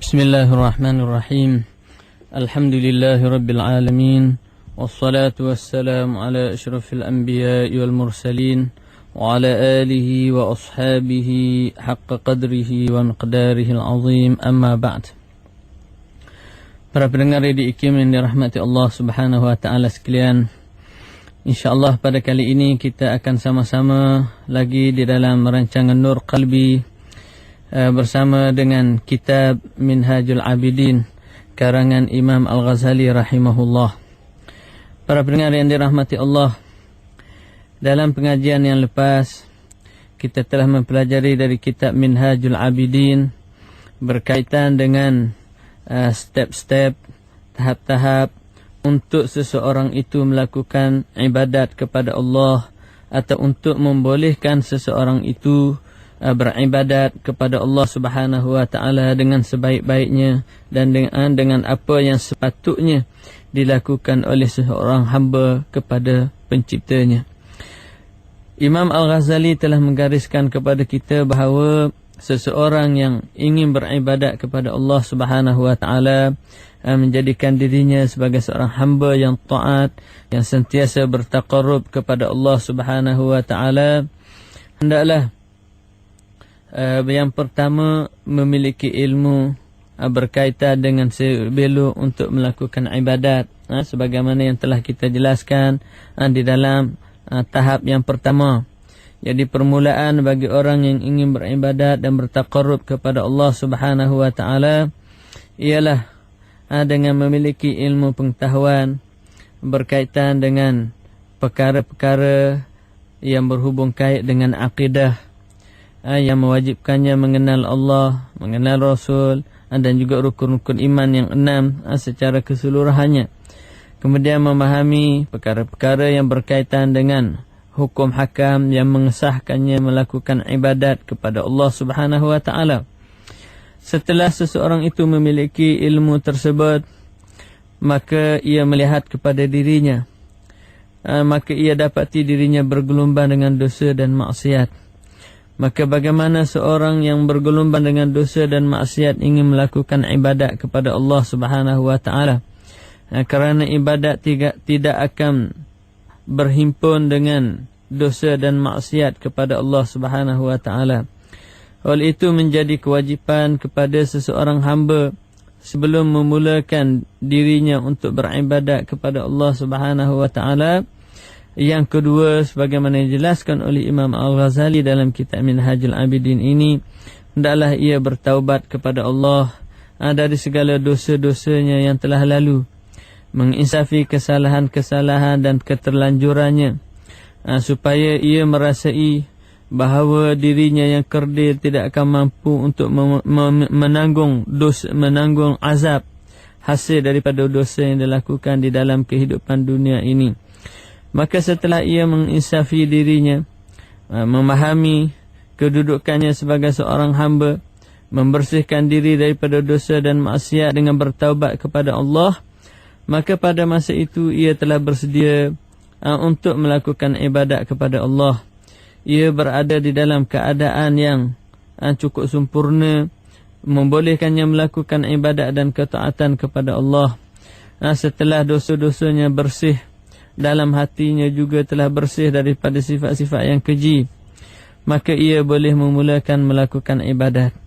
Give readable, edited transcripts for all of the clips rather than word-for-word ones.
Bismillahirrahmanirrahim. Alhamdulillahirabbil alamin. Wassalatu wassalamu ala asyrafil anbiya'i wal mursalin wa ala alihi wa ashabihi haqqa qadrihi wa miqdarihi al-azim. Amma ba'd. Para pendengar Radio IKIM yang dirahmati Allah Subhanahu wa taala sekalian. InsyaAllah pada kali ini kita akan sama-sama lagi di dalam rancangan Nur Qalbi bersama dengan kitab Minhajul Abidin karangan Imam Al-Ghazali rahimahullah. Para pendengar yang dirahmati Allah, dalam pengajian yang lepas kita telah mempelajari dari kitab Minhajul Abidin berkaitan dengan step-step, tahap-tahap untuk seseorang itu melakukan ibadat kepada Allah atau untuk membolehkan seseorang itu beribadat kepada Allah Subhanahu wa taala dengan sebaik-baiknya dan dengan apa yang sepatutnya dilakukan oleh seorang hamba kepada penciptanya. Imam Al-Ghazali telah menggariskan kepada kita bahawa seseorang yang ingin beribadat kepada Allah Subhanahu wa taala menjadikan dirinya sebagai seorang hamba yang taat, yang sentiasa bertaqarrub kepada Allah Subhanahu wa taala, hendaklah yang pertama memiliki ilmu berkaitan dengan sebelum untuk melakukan ibadat, sebagaimana yang telah kita jelaskan di dalam tahap yang pertama. Jadi permulaan bagi orang yang ingin beribadat dan bertaqarrub kepada Allah Subhanahu wa taala ialah dengan memiliki ilmu pengetahuan berkaitan dengan perkara-perkara yang berhubung kait dengan akidah, yang mewajibkannya mengenal Allah, mengenal Rasul dan juga rukun-rukun iman yang 6 secara keseluruhannya. Kemudian memahami perkara-perkara yang berkaitan dengan hukum hakam yang mengesahkannya melakukan ibadat kepada Allah Subhanahu wa taala. Setelah seseorang itu memiliki ilmu tersebut, maka ia melihat kepada dirinya, maka ia dapati dirinya bergelumbang dengan dosa dan maksiat. Maka bagaimana seorang yang bergelumbang dengan dosa dan maksiat ingin melakukan ibadat kepada Allah Subhanahu wa taala? Kerana ibadat tidak akan berhimpun dengan dosa dan maksiat kepada Allah Subhanahu wa taala. Oleh itu menjadi kewajipan kepada seseorang hamba sebelum memulakan dirinya untuk beribadat kepada Allah Subhanahu wa taala. Yang kedua, sebagaimana dijelaskan oleh Imam Al-Ghazali dalam kitab Minhajul Abidin ini, hendaklah ia bertaubat kepada Allah dari segala dosa-dosanya yang telah lalu, menginsafi kesalahan-kesalahan dan keterlanjurannya, supaya ia merasai bahawa dirinya yang kerdil tidak akan mampu untuk menanggung azab hasil daripada dosa yang dilakukan di dalam kehidupan dunia ini. Maka setelah ia menginsafi dirinya, memahami kedudukannya sebagai seorang hamba, membersihkan diri daripada dosa dan maksiat dengan bertaubat kepada Allah, maka pada masa itu ia telah bersedia untuk melakukan ibadat kepada Allah. Ia berada di dalam keadaan yang cukup sempurna, membolehkannya melakukan ibadat dan ketaatan kepada Allah. Setelah dosa-dosanya bersih, dalam hatinya juga telah bersih daripada sifat-sifat yang keji, maka ia boleh memulakan melakukan ibadat.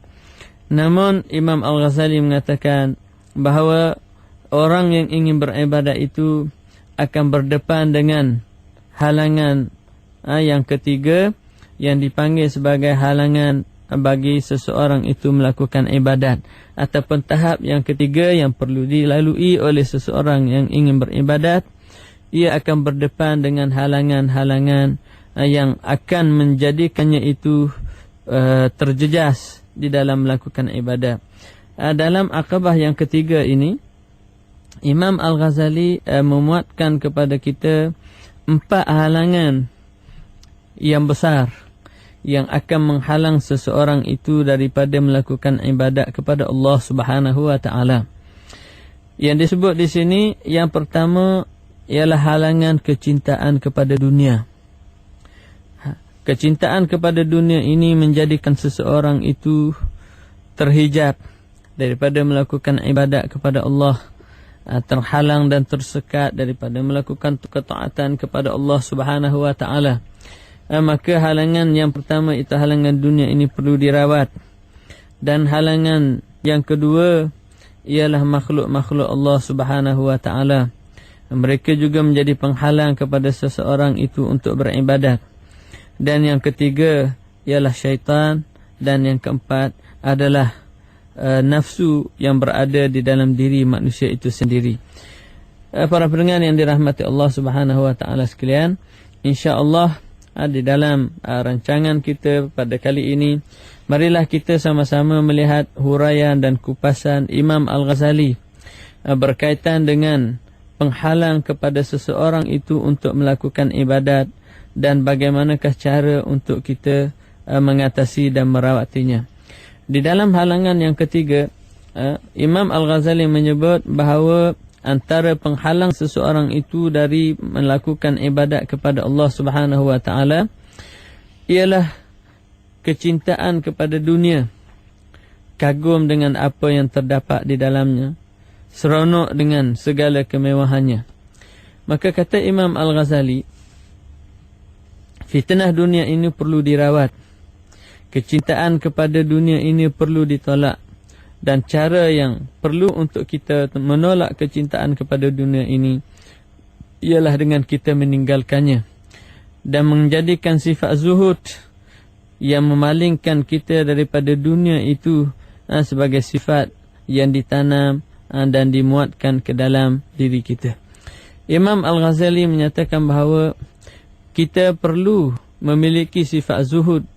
Namun Imam Al-Ghazali mengatakan bahawa orang yang ingin beribadat itu akan berdepan dengan halangan yang ketiga, yang dipanggil sebagai halangan bagi seseorang itu melakukan ibadat, ataupun tahap yang ketiga yang perlu dilalui oleh seseorang yang ingin beribadat. Ia akan berdepan dengan halangan-halangan yang akan menjadikannya itu terjejas di dalam melakukan ibadat. Dalam akabah yang ketiga ini, Imam Al-Ghazali memuatkan kepada kita 4 halangan yang besar yang akan menghalang seseorang itu daripada melakukan ibadat kepada Allah Subhanahu wa taala. Yang disebut di sini, yang pertama ialah halangan kecintaan kepada dunia. Kecintaan kepada dunia ini menjadikan seseorang itu terhijab daripada melakukan ibadat kepada Allah, terhalang dan tersekat daripada melakukan ketaatan kepada Allah Subhanahu wa taala, maka halangan yang pertama itu halangan dunia ini perlu dirawat. Dan halangan yang kedua ialah makhluk-makhluk Allah Subhanahu wa taala. Mereka juga menjadi penghalang kepada seseorang itu untuk beribadat. Dan yang ketiga ialah syaitan, dan yang keempat adalah nafsu yang berada di dalam diri manusia itu sendiri. Para pendengar yang dirahmati Allah Subhanahu wa taala sekalian, insya-Allah di dalam rancangan kita pada kali ini, marilah kita sama-sama melihat huraian dan kupasan Imam Al-Ghazali berkaitan dengan penghalang kepada seseorang itu untuk melakukan ibadat, dan bagaimanakah cara untuk kita mengatasi dan merawatinya. Di dalam halangan yang ketiga, Imam Al-Ghazali menyebut bahawa antara penghalang seseorang itu dari melakukan ibadat kepada Allah Subhanahu wa taala ialah kecintaan kepada dunia, kagum dengan apa yang terdapat di dalamnya, seronok dengan segala kemewahannya. Maka kata Imam Al-Ghazali, fitnah dunia ini perlu dirawat, kecintaan kepada dunia ini perlu ditolak, dan cara yang perlu untuk kita menolak kecintaan kepada dunia ini ialah dengan kita meninggalkannya dan menjadikan sifat zuhud yang memalingkan kita daripada dunia itu sebagai sifat yang ditanam dan dimuatkan ke dalam diri kita. Imam Al-Ghazali menyatakan bahawa kita perlu memiliki sifat zuhud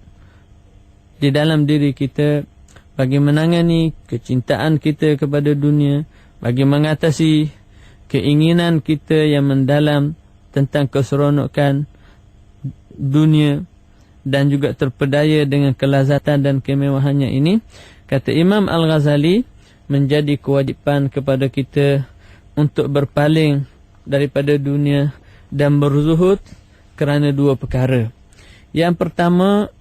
di dalam diri kita bagi menangani kecintaan kita kepada dunia, bagi mengatasi keinginan kita yang mendalam tentang keseronokan dunia dan juga terpedaya dengan kelazatan dan kemewahannya ini. Kata Imam Al-Ghazali, menjadi kewajipan kepada kita untuk berpaling daripada dunia dan berzuhud kerana dua perkara. Yang pertama,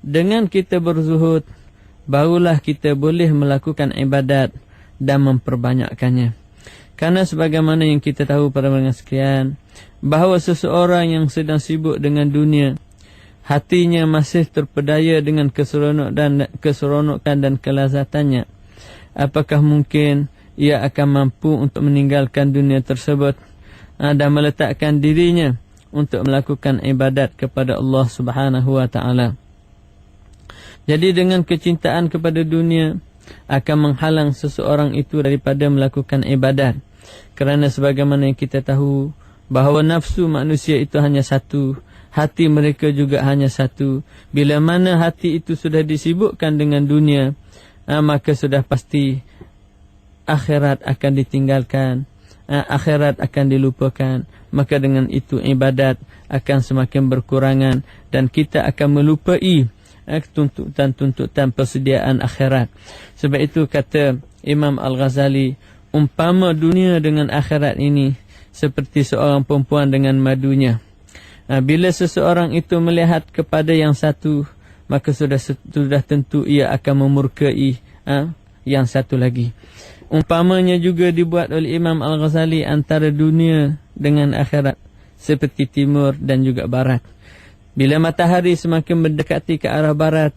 dengan kita berzuhud, barulah kita boleh melakukan ibadat dan memperbanyakkannya. Karena sebagaimana yang kita tahu para pendengar sekalian, bahawa seseorang yang sedang sibuk dengan dunia, hatinya masih terpedaya dengan keseronokan dan kelazatannya, apakah mungkin ia akan mampu untuk meninggalkan dunia tersebut dan meletakkan dirinya untuk melakukan ibadat kepada Allah Subhanahu wa taala? Jadi dengan kecintaan kepada dunia akan menghalang seseorang itu daripada melakukan ibadat. Kerana sebagaimana yang kita tahu bahawa nafsu manusia itu hanya satu, hati mereka juga hanya satu. Bila mana hati itu sudah disibukkan dengan dunia, maka sudah pasti akhirat akan ditinggalkan, akhirat akan dilupakan. Maka dengan itu ibadat akan semakin berkurangan dan kita akan melupai tuntutan persediaan akhirat. Sebab itu kata Imam Al-Ghazali, umpama dunia dengan akhirat ini seperti seorang perempuan dengan madunya. Bila seseorang itu melihat kepada yang satu, maka sudah tentu ia akan memurkai yang satu lagi. Umpamanya juga dibuat oleh Imam Al-Ghazali antara dunia dengan akhirat seperti timur dan juga barat. Bila matahari semakin mendekati ke arah barat,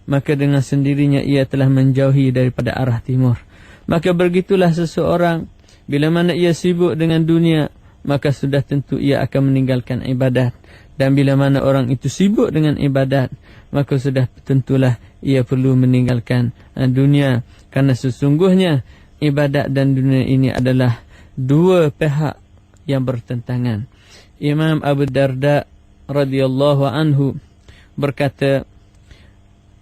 maka dengan sendirinya ia telah menjauhi daripada arah timur. Maka begitulah seseorang, bila mana ia sibuk dengan dunia, maka sudah tentu ia akan meninggalkan ibadat. Dan bila mana orang itu sibuk dengan ibadat, maka sudah tentulah ia perlu meninggalkan dunia. Karena sesungguhnya ibadat dan dunia ini adalah dua pihak yang bertentangan. Imam Abu Darda radhiyallahu anhu berkata,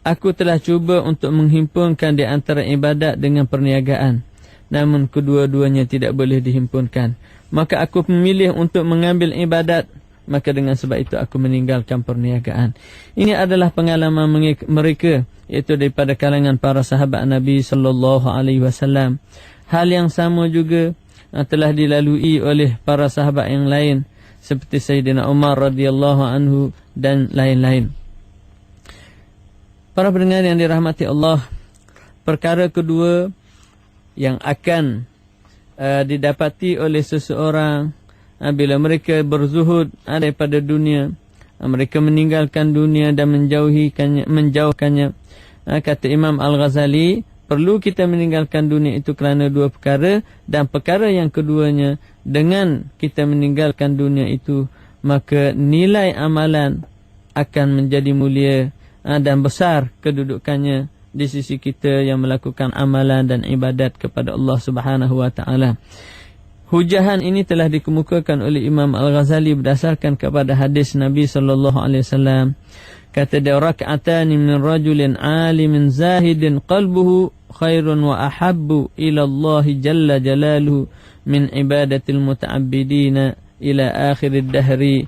aku telah cuba untuk menghimpunkan di antara ibadat dengan perniagaan, namun kedua-duanya tidak boleh dihimpunkan. Maka aku memilih untuk mengambil ibadat, maka dengan sebab itu aku meninggalkan perniagaan. Ini adalah pengalaman mereka, iaitu daripada kalangan para sahabat Nabi sallallahu alaihi wasallam. Hal yang sama juga telah dilalui oleh para sahabat yang lain seperti Sayyidina Umar radhiyallahu anhu dan lain-lain. Para pendengar yang dirahmati Allah, perkara kedua yang akan didapati oleh seseorang bila mereka berzuhud daripada dunia, mereka meninggalkan dunia dan menjauhkannya. Kata Imam Al-Ghazali, perlu kita meninggalkan dunia itu kerana dua perkara, dan perkara yang keduanya, dengan kita meninggalkan dunia itu, maka nilai amalan akan menjadi mulia dan besar kedudukannya di sisi kita yang melakukan amalan dan ibadat kepada Allah Subhanahu wa taala. Hujahan ini telah dikemukakan oleh Imam Al-Ghazali berdasarkan kepada hadis Nabi sallallahu alaihi wasallam. Kata dia, rak'atan min rajulin alimin zahidin qalbuhu khairun wa ahabbu ila Allah jalla jalaluhu min ibadatil muta'abbidina ila akhir ad-dahri,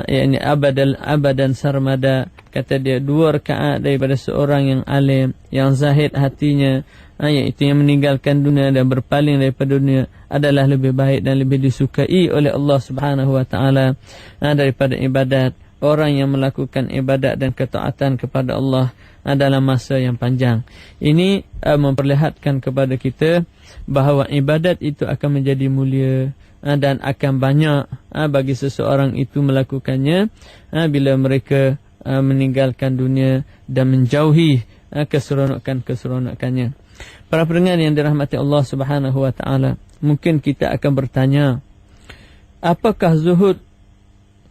yakni abadan sarmada. Kata dia, 2 rakaat daripada seorang yang alim, yang zahid hatinya, iaitu yang meninggalkan dunia dan berpaling daripada dunia, adalah lebih baik dan lebih disukai oleh Allah Subhanahu wa taala daripada ibadat. Orang yang melakukan ibadat dan ketaatan kepada Allah dalam masa yang panjang. Ini memperlihatkan kepada kita bahawa ibadat itu akan menjadi mulia dan akan banyak bagi seseorang itu melakukannya bila mereka meninggalkan dunia dan menjauhi keseronokan-keseronokannya. Para pendengar yang dirahmati Allah Subhanahu wa taala, mungkin kita akan bertanya, apakah zuhud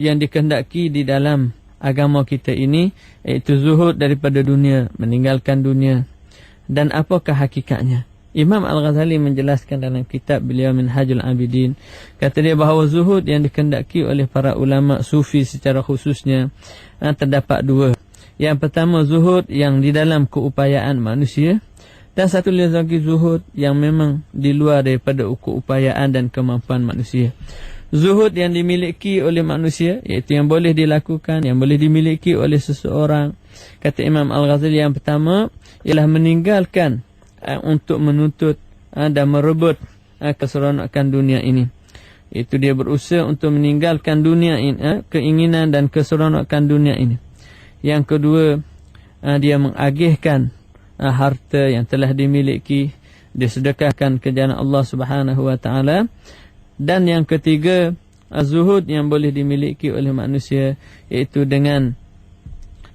yang dikehendaki di dalam agama kita ini, iaitu zuhud daripada dunia, meninggalkan dunia, dan apakah hakikatnya? Imam Al-Ghazali menjelaskan dalam kitab beliau Minhajul Abidin, kata dia bahawa zuhud yang dikehendaki oleh para ulama sufi secara khususnya terdapat 2. Yang pertama, zuhud yang di dalam keupayaan manusia, dan satu lagi zuhud yang memang di luar daripada keupayaan dan kemampuan manusia. Zuhud yang dimiliki oleh manusia, iaitu yang boleh dilakukan, yang boleh dimiliki oleh seseorang. Kata Imam Al-Ghazali, yang pertama ialah meninggalkan untuk menuntut dan merebut keseronokan dunia ini. Itu dia berusaha untuk meninggalkan dunia ini, keinginan dan keseronokan dunia ini. Yang kedua, dia mengagihkan harta yang telah dimiliki, disedekahkan ke jalan Allah Subhanahu wa taala. Dan yang ketiga, zuhud yang boleh dimiliki oleh manusia, iaitu dengan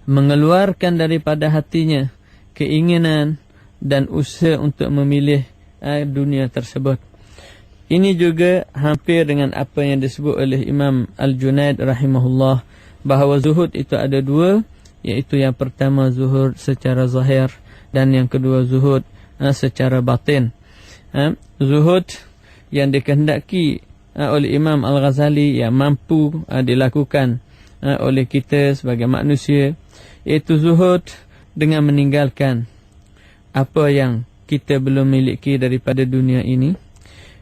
mengeluarkan daripada hatinya keinginan dan usaha untuk memilih dunia tersebut. Ini juga hampir dengan apa yang disebut oleh Imam Al-Junaid rahimahullah, bahawa zuhud itu ada 2, iaitu yang pertama zuhud secara zahir, dan yang kedua zuhud secara batin. Zuhud yang dikehendaki oleh Imam Al-Ghazali yang mampu dilakukan oleh kita sebagai manusia, iaitu zuhud dengan meninggalkan apa yang kita belum miliki daripada dunia ini,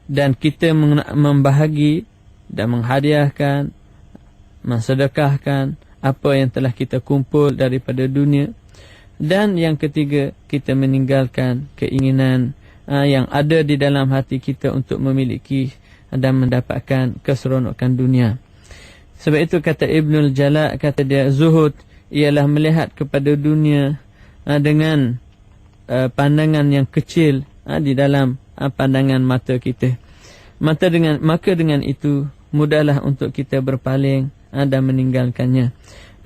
dan kita membahagi dan menghadiahkan, mensedekahkan apa yang telah kita kumpul daripada dunia. Dan yang ketiga, kita meninggalkan keinginan yang ada di dalam hati kita untuk memiliki dan mendapatkan keseronokan dunia. Sebab itu kata Ibnul Jala, kata dia, zuhud ialah melihat kepada dunia dengan pandangan yang kecil di dalam pandangan mata kita. Maka dengan itu mudahlah untuk kita berpaling dan meninggalkannya.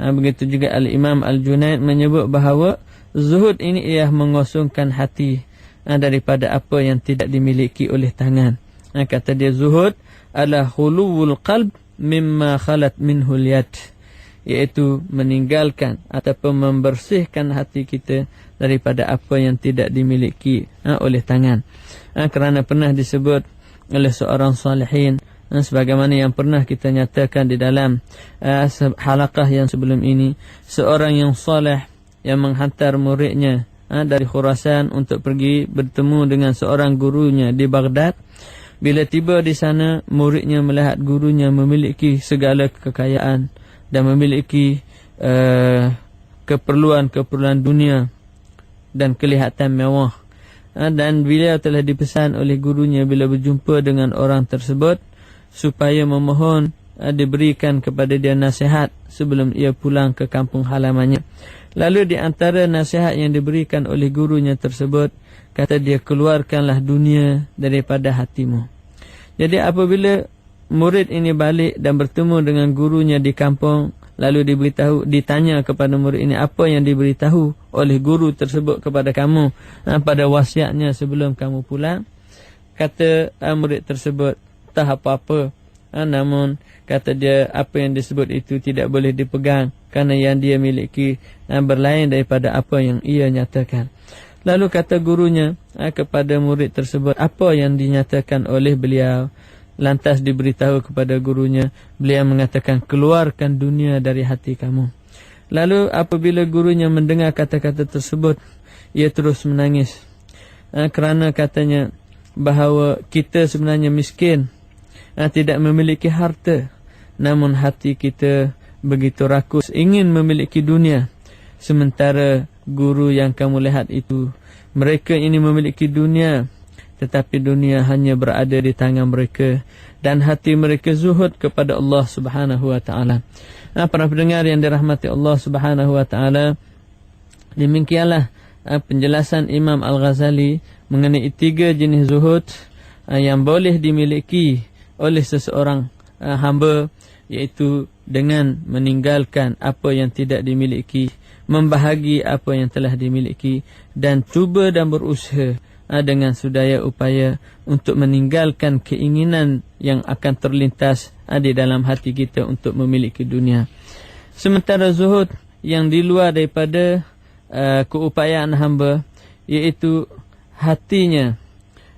Begitu juga Al-Imam Al-Junaid menyebut bahawa zuhud ini ialah mengosongkan hati daripada apa yang tidak dimiliki oleh tangan. Kata dia, zuhud adalah khuluwul qalb mimma khalat minhul yad, iaitu meninggalkan ataupun membersihkan hati kita daripada apa yang tidak dimiliki oleh tangan. Kerana pernah disebut oleh seorang salihin, sebagaimana yang pernah kita nyatakan di dalam halaqah yang sebelum ini, seorang yang salih yang menghantar muridnya dari Khurasan untuk pergi bertemu dengan seorang gurunya di Baghdad. Bila tiba di sana, muridnya melihat gurunya memiliki segala kekayaan dan memiliki keperluan-keperluan dunia dan kelihatan mewah. Dan beliau telah dipesan oleh gurunya bila berjumpa dengan orang tersebut supaya memohon diberikan kepada dia nasihat sebelum ia pulang ke kampung halamannya. Lalu di antara nasihat yang diberikan oleh gurunya tersebut, kata dia, keluarkanlah dunia daripada hatimu. Jadi apabila murid ini balik dan bertemu dengan gurunya di kampung, lalu ditanya kepada murid ini, apa yang diberitahu oleh guru tersebut kepada kamu pada wasiatnya sebelum kamu pulang? Kata murid tersebut, tak apa-apa. Namun kata dia, apa yang disebut itu tidak boleh dipegang, kerana yang dia miliki berlain daripada apa yang ia nyatakan. Lalu kata gurunya kepada murid tersebut, apa yang dinyatakan oleh beliau? Lantas diberitahu kepada gurunya, beliau mengatakan, keluarkan dunia dari hati kamu. Lalu apabila gurunya mendengar kata-kata tersebut, ia terus menangis. Kerana katanya bahawa kita sebenarnya miskin, tidak memiliki harta, namun hati kita begitu rakus ingin memiliki dunia. Sementara guru yang kamu lihat itu, mereka ini memiliki dunia, tetapi dunia hanya berada di tangan mereka, dan hati mereka zuhud kepada Allah Subhanahu wa taala. Para pendengar yang dirahmati Allah Subhanahu wa taala, demikianlah penjelasan Imam Al-Ghazali mengenai 3 jenis zuhud yang boleh dimiliki oleh seseorang hamba, iaitu dengan meninggalkan apa yang tidak dimiliki, membahagi apa yang telah dimiliki, dan cuba dan berusaha dengan sudaya upaya untuk meninggalkan keinginan yang akan terlintas di dalam hati kita untuk memiliki dunia. Sementara zuhud yang di luar daripada keupayaan hamba, iaitu hatinya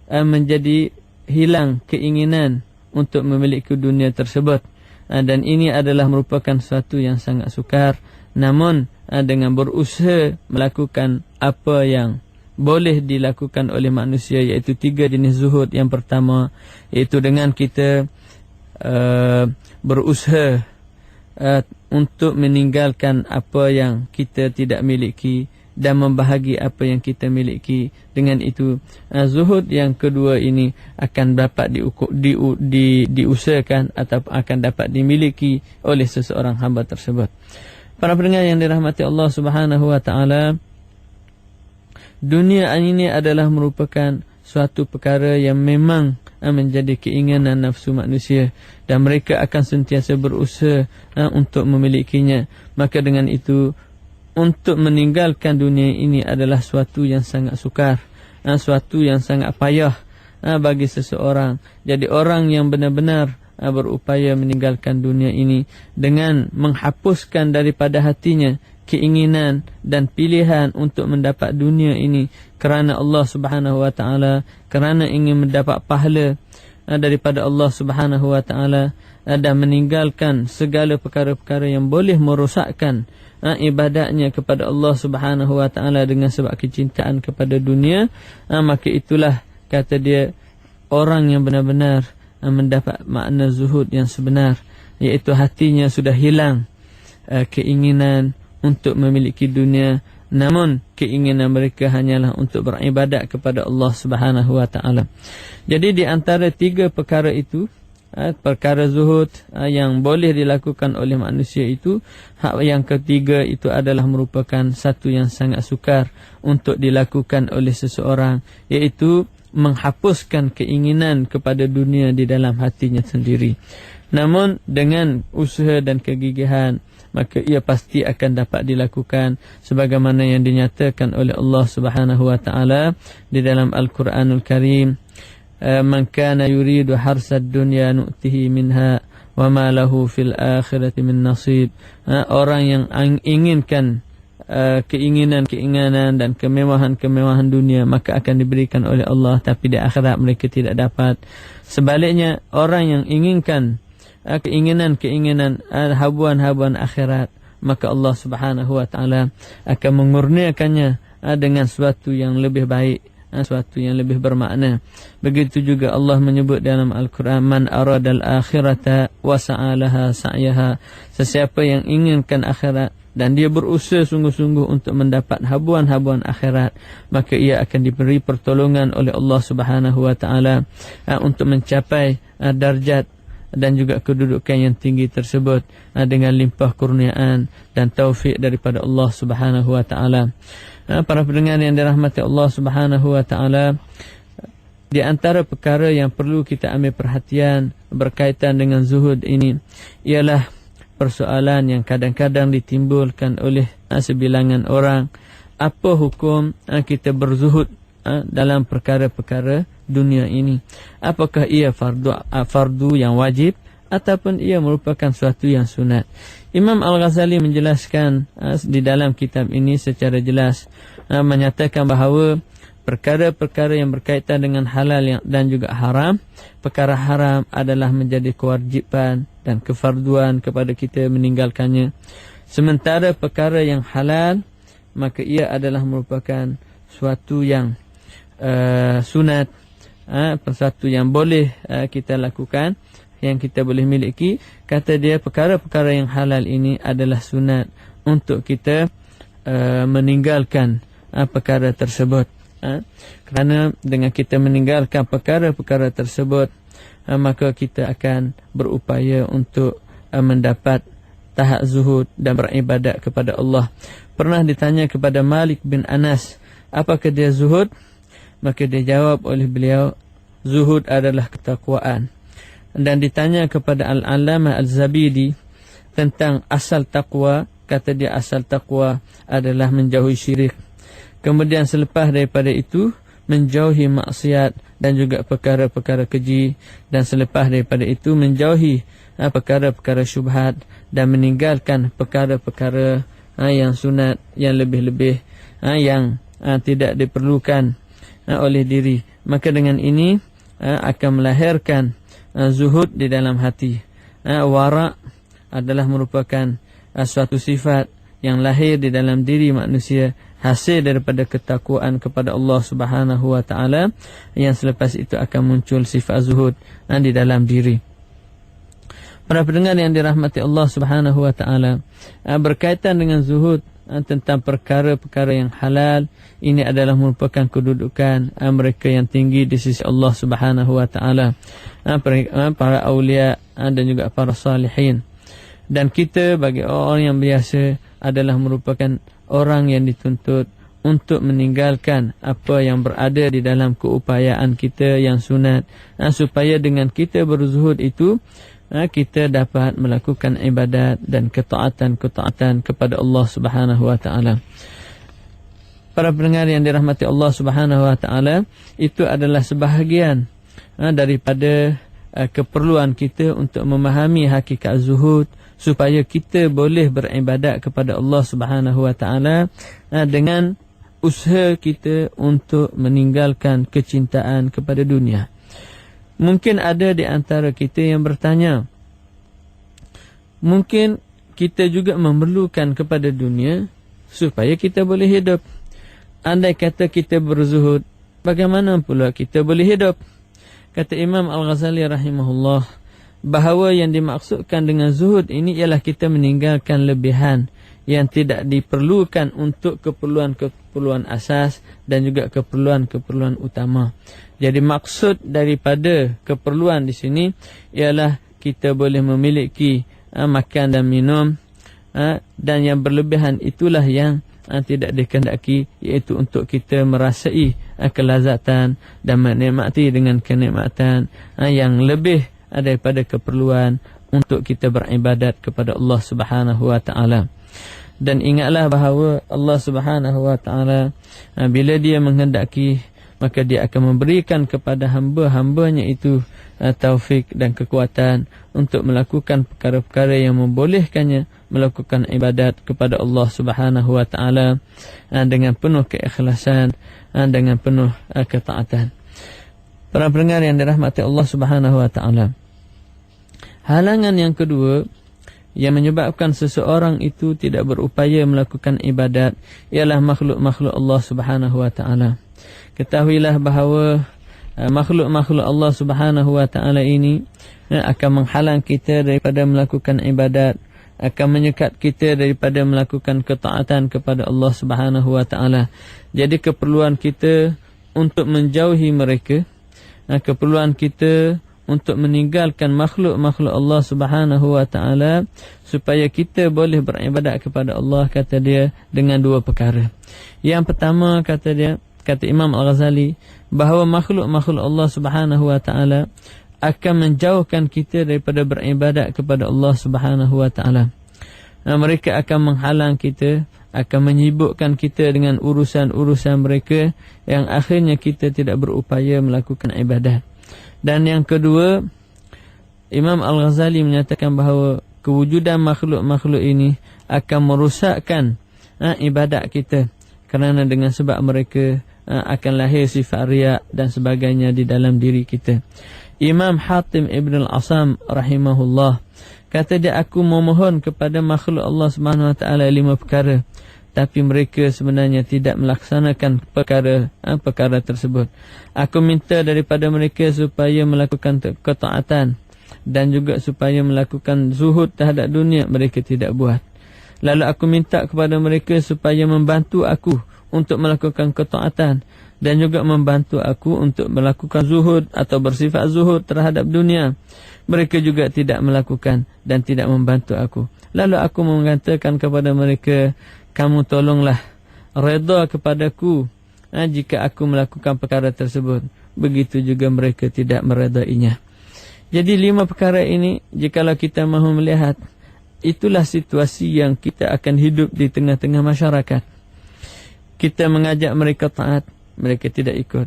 menjadi hilang keinginan untuk memiliki dunia tersebut, dan ini adalah merupakan sesuatu yang sangat sukar. Namun dengan berusaha melakukan apa yang boleh dilakukan oleh manusia, iaitu 3 jenis zuhud. Yang pertama, iaitu dengan kita berusaha untuk meninggalkan apa yang kita tidak miliki dan membahagi apa yang kita miliki. Dengan itu zuhud yang kedua ini akan dapat diusahakan atau akan dapat dimiliki oleh seseorang hamba tersebut. Para pendengar yang dirahmati Allah Subhanahu wa taala, dunia ini adalah merupakan suatu perkara yang memang menjadi keinginan nafsu manusia, dan mereka akan sentiasa berusaha untuk memilikinya. Maka dengan itu, untuk meninggalkan dunia ini adalah suatu yang sangat sukar, suatu yang sangat payah bagi seseorang. Jadi orang yang benar-benar berupaya meninggalkan dunia ini dengan menghapuskan daripada hatinya keinginan dan pilihan untuk mendapat dunia ini kerana Allah Subhanahu wa taala, kerana ingin mendapat pahala daripada Allah Subhanahu wa taala, dan meninggalkan segala perkara-perkara yang boleh merosakkan ibadatnya kepada Allah Subhanahu wa taala dengan sebab kecintaan kepada dunia, maka itulah kata dia orang yang benar-benar mendapat makna zuhud yang sebenar, iaitu hatinya sudah hilang keinginan untuk memiliki dunia, namun keinginan mereka hanyalah untuk beribadat kepada Allah Subhanahu wa taala. Jadi di antara 3 perkara itu, perkara zuhud yang boleh dilakukan oleh manusia itu, hak yang ketiga itu adalah merupakan satu yang sangat sukar untuk dilakukan oleh seseorang, iaitu menghapuskan keinginan kepada dunia di dalam hatinya sendiri. Namun dengan usaha dan kegigihan, maka ia pasti akan dapat dilakukan sebagaimana yang dinyatakan oleh Allah Subhanahu wa taala di dalam Al-Quranul Karim, man kana yuridu harsad dunya nu'tihi minha wa ma lahu fil akhirati min nasib. Orang yang inginkan keinginan dan kemewahan dunia, maka akan diberikan oleh Allah, tapi di akhirat mereka tidak dapat. Sebaliknya, orang yang inginkan keinginan habuan-habuan akhirat, maka Allah Subhanahu wa taala akan mengurniakannya dengan sesuatu yang lebih baik, sesuatu yang lebih bermakna. Begitu juga Allah menyebut dalam Al-Quran, man aradal akhirata wa sa'alaha sa'yaha. Sesiapa yang inginkan akhirat dan dia berusaha sungguh-sungguh untuk mendapat habuan-habuan akhirat, maka ia akan diberi pertolongan oleh Allah Subhanahu wa taala untuk mencapai darjat dan juga kedudukan yang tinggi tersebut dengan limpah kurniaan dan taufik daripada Allah Subhanahu wa taala. Para pendengar yang dirahmati Allah Subhanahu wa taala, di antara perkara yang perlu kita ambil perhatian berkaitan dengan zuhud ini ialah persoalan yang kadang-kadang ditimbulkan oleh sebilangan orang. Apa hukum kita berzuhud dalam perkara-perkara dunia ini? Apakah ia fardu yang wajib ataupun ia merupakan suatu yang sunat? Imam Al-Ghazali menjelaskan di dalam kitab ini secara jelas, menyatakan bahawa perkara-perkara yang berkaitan dengan halal dan juga haram, perkara haram adalah menjadi kewajipan dan kefarduan kepada kita meninggalkannya. Sementara perkara yang halal, maka ia adalah merupakan suatu yang sunat, sesuatu yang boleh kita lakukan, yang kita boleh miliki. Kata dia, perkara-perkara yang halal ini adalah sunat untuk kita meninggalkan perkara tersebut. Kerana dengan kita meninggalkan perkara-perkara tersebut, maka kita akan berupaya untuk mendapat tahap zuhud dan beribadat kepada Allah. Pernah ditanya kepada Malik bin Anas, apakah dia zuhud? Maka dia jawab oleh beliau, zuhud adalah ketakwaan. Dan ditanya kepada Al-Allamah Al-Zabidi tentang asal taqwa, kata dia asal taqwa adalah menjauhi syirik. Kemudian selepas daripada itu menjauhi maksiat dan juga perkara-perkara keji, dan selepas daripada itu menjauhi perkara-perkara syubhat dan meninggalkan perkara-perkara yang sunat, yang lebih-lebih yang tidak diperlukan oleh diri. Maka dengan ini akan melahirkan zuhud di dalam hati. Wara' adalah merupakan suatu sifat yang lahir di dalam diri manusia, hasil daripada ketakwaan kepada Allah Subhanahu wa taala, yang selepas itu akan muncul sifat zuhud di dalam diri. Para pendengar yang dirahmati Allah Subhanahu wa taala, berkaitan dengan zuhud tentang perkara-perkara yang halal, ini adalah merupakan kedudukan mereka yang tinggi di sisi Allah Subhanahu wa taala, para awliya dan juga para salihin. Dan kita bagi orang yang biasa adalah merupakan orang yang dituntut untuk meninggalkan apa yang berada di dalam keupayaan kita yang sunat, supaya dengan kita berzuhud itu kita dapat melakukan ibadat dan ketaatan-ketaatan kepada Allah Subhanahu wa taala. Para pendengar yang dirahmati Allah Subhanahu wa taala, itu adalah sebahagian daripada keperluan kita untuk memahami hakikat zuhud, supaya kita boleh beribadat kepada Allah Subhanahu wa taala dengan usaha kita untuk meninggalkan kecintaan kepada dunia. Mungkin ada di antara kita yang bertanya, mungkin kita juga memerlukan kepada dunia supaya kita boleh hidup. Andai kata kita berzuhud, bagaimana pula kita boleh hidup? Kata Imam Al-Ghazali rahimahullah, bahawa yang dimaksudkan dengan zuhud ini ialah kita meninggalkan lebihan yang tidak diperlukan untuk keperluan-keperluan asas dan juga keperluan-keperluan utama. Jadi maksud daripada keperluan di sini ialah kita boleh memiliki makan dan minum, dan yang berlebihan itulah yang tidak dikehendaki, iaitu untuk kita merasai kelazatan dan menikmati dengan kenikmatan yang lebih daripada keperluan untuk kita beribadat kepada Allah Subhanahu wa taala. Dan ingatlah bahawa Allah Subhanahu wa taala bila dia menghendaki, maka dia akan memberikan kepada hamba-hambanya itu taufik dan kekuatan untuk melakukan perkara-perkara yang membolehkannya melakukan ibadat kepada Allah Subhanahu wa taala dengan penuh keikhlasan, dengan penuh ketaatan. Para pendengar yang dirahmati Allah Subhanahu wa taala, halangan yang kedua yang menyebabkan seseorang itu tidak berupaya melakukan ibadat ialah makhluk-makhluk Allah Subhanahu wa taala. Ketahuilah bahawa makhluk-makhluk Allah Subhanahu wa taala ini akan menghalang kita daripada melakukan ibadat, akan menyekat kita daripada melakukan ketaatan kepada Allah Subhanahu wa taala. Jadi keperluan kita untuk menjauhi mereka, keperluan kita untuk meninggalkan makhluk-makhluk Allah Subhanahu wa taala supaya kita boleh beribadat kepada Allah, kata dia, dengan dua perkara. Yang pertama, kata Imam Al-Ghazali, bahawa makhluk-makhluk Allah Subhanahu wa taala akan menjauhkan kita daripada beribadat kepada Allah Subhanahu wa taala. Mereka akan menghalang kita, akan menyibukkan kita dengan urusan-urusan mereka yang akhirnya kita tidak berupaya melakukan ibadat. Dan yang kedua, Imam Al-Ghazali menyatakan bahawa kewujudan makhluk-makhluk ini akan merosakkan ibadat kita, kerana dengan sebab mereka akan lahir sifat riya dan sebagainya di dalam diri kita. Imam Hatim Ibn Al-Asam rahimahullah kata dia, aku memohon kepada makhluk Allah Subhanahu wa taala 5 perkara, tapi mereka sebenarnya tidak melaksanakan perkara tersebut. Aku minta daripada mereka supaya melakukan ketaatan dan juga supaya melakukan zuhud terhadap dunia, mereka tidak buat. Lalu aku minta kepada mereka supaya membantu aku untuk melakukan ketaatan dan juga membantu aku untuk melakukan zuhud atau bersifat zuhud terhadap dunia. Mereka juga tidak melakukan dan tidak membantu aku. Lalu aku mengatakan kepada mereka, kamu tolonglah redha kepadaku jika aku melakukan perkara tersebut. Begitu juga mereka tidak meredainya. Jadi 5 perkara ini, jikalau kita mahu melihat, itulah situasi yang kita akan hidup di tengah-tengah masyarakat. Kita mengajak mereka taat, mereka tidak ikut.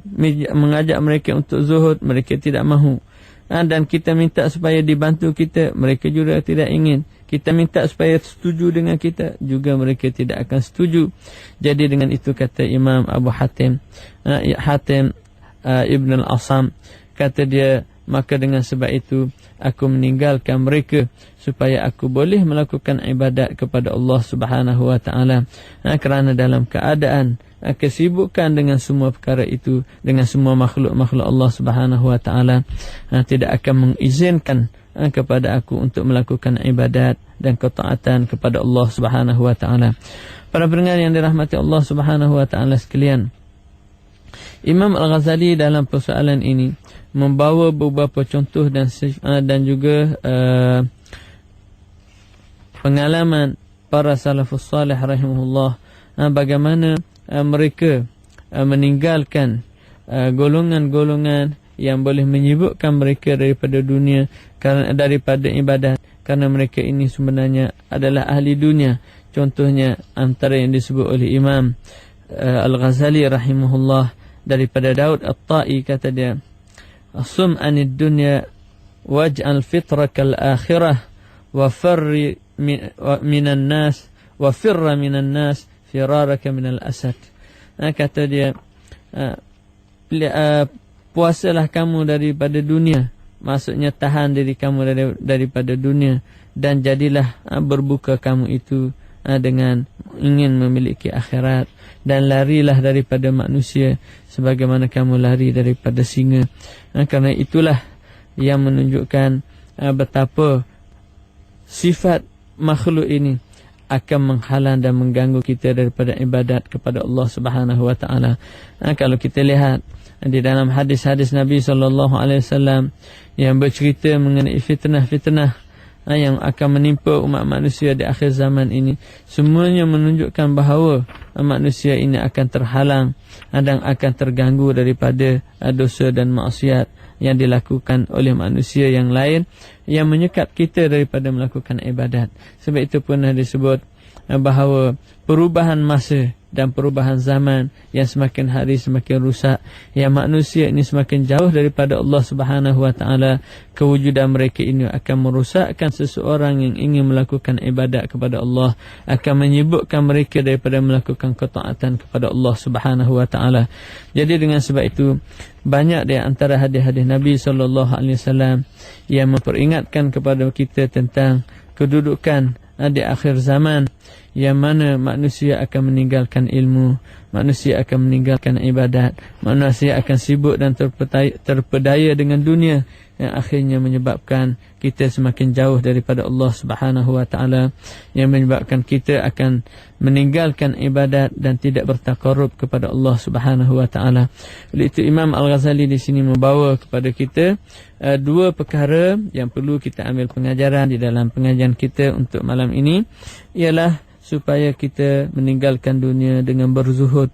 Mengajak mereka untuk zuhud, mereka tidak mahu. Dan kita minta supaya dibantu kita, mereka juga tidak ingin. Kita minta supaya setuju dengan kita, juga mereka tidak akan setuju. Jadi dengan itu, kata Imam Abu Hatim Ibn Al-Asam, kata dia, maka dengan sebab itu aku meninggalkan mereka supaya aku boleh melakukan ibadat kepada Allah Subhanahu wa taala, kerana dalam keadaan kesibukan dengan semua perkara itu, dengan semua makhluk-makhluk Allah Subhanahu wa taala, tidak akan mengizinkan kepada aku untuk melakukan ibadat dan ketaatan kepada Allah Subhanahu wa taala. Para pendengar yang dirahmati Allah Subhanahu wa taala sekalian, Imam Al-Ghazali dalam persoalan ini membawa beberapa contoh dan juga pengalaman para salafus salih rahimahullah, bagaimana mereka meninggalkan golongan-golongan yang boleh menyibukkan mereka daripada dunia, daripada ibadat, kerana mereka ini sebenarnya adalah ahli dunia. Contohnya antara yang disebut oleh Imam Al-Ghazali rahimahullah daripada Daud At-Ta'i, kata dia, sum anid dunya waj'al fitrakal akhirah wa firri minan nas wa firra minan nas firaraka minal asad. Kata dia, puasalah kamu daripada dunia, maksudnya tahan diri kamu daripada dunia, dan jadilah berbuka kamu itu dengan ingin memiliki akhirat, dan larilah daripada manusia sebagaimana kamu lari daripada singa. Kerana itulah yang menunjukkan betapa sifat makhluk ini akan menghalang dan mengganggu kita daripada ibadat kepada Allah Subhanahu wa taala. Kalau kita lihat di dalam hadis-hadis Nabi SAW yang bercerita mengenai fitnah-fitnah yang akan menimpa umat manusia di akhir zaman ini, semuanya menunjukkan bahawa manusia ini akan terhalang dan akan terganggu daripada dosa dan maksiat yang dilakukan oleh manusia yang lain, yang menyekat kita daripada melakukan ibadat. Sebab itu pun disebut bahawa perubahan masa dan perubahan zaman yang semakin hari semakin rusak, yang manusia ini semakin jauh daripada Allah Subhanahu wa taala, kewujudan mereka ini akan merosakkan seseorang yang ingin melakukan ibadat kepada Allah, akan menyibukkan mereka daripada melakukan ketaatan kepada Allah Subhanahu wa taala. Jadi dengan sebab itu, banyak di antara hadis-hadis Nabi SAW yang memperingatkan kepada kita tentang kedudukan di akhir zaman, yang mana manusia akan meninggalkan ilmu, manusia akan meninggalkan ibadat, manusia akan sibuk dan terpedaya dengan dunia, yang akhirnya menyebabkan kita semakin jauh daripada Allah Subhanahu wa taala, yang menyebabkan kita akan meninggalkan ibadat dan tidak bertaqarrub kepada Allah Subhanahu wa taala. Oleh itu Imam Al-Ghazali di sini membawa kepada kita dua perkara yang perlu kita ambil pengajaran di dalam pengajian kita untuk malam ini, ialah supaya kita meninggalkan dunia dengan berzuhud,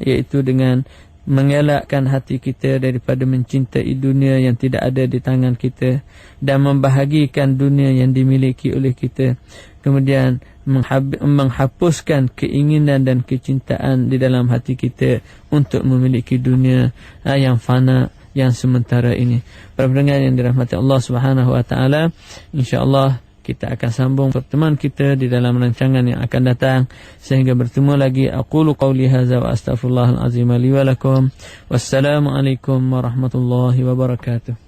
iaitu dengan mengelakkan hati kita daripada mencintai dunia yang tidak ada di tangan kita dan membahagikan dunia yang dimiliki oleh kita. Kemudian menghapuskan keinginan dan kecintaan di dalam hati kita untuk memiliki dunia yang fana, yang sementara ini. Para pendengar yang dirahmati Allah Subhanahu wa taala, insya-Allah kita akan sambung pertemuan kita di dalam rancangan yang akan datang. Sehingga bertemu lagi, aqulu qawli hadza wa astaghfirullahal azim li wa lakum. Wassalamualaikum warahmatullahi wabarakatuh.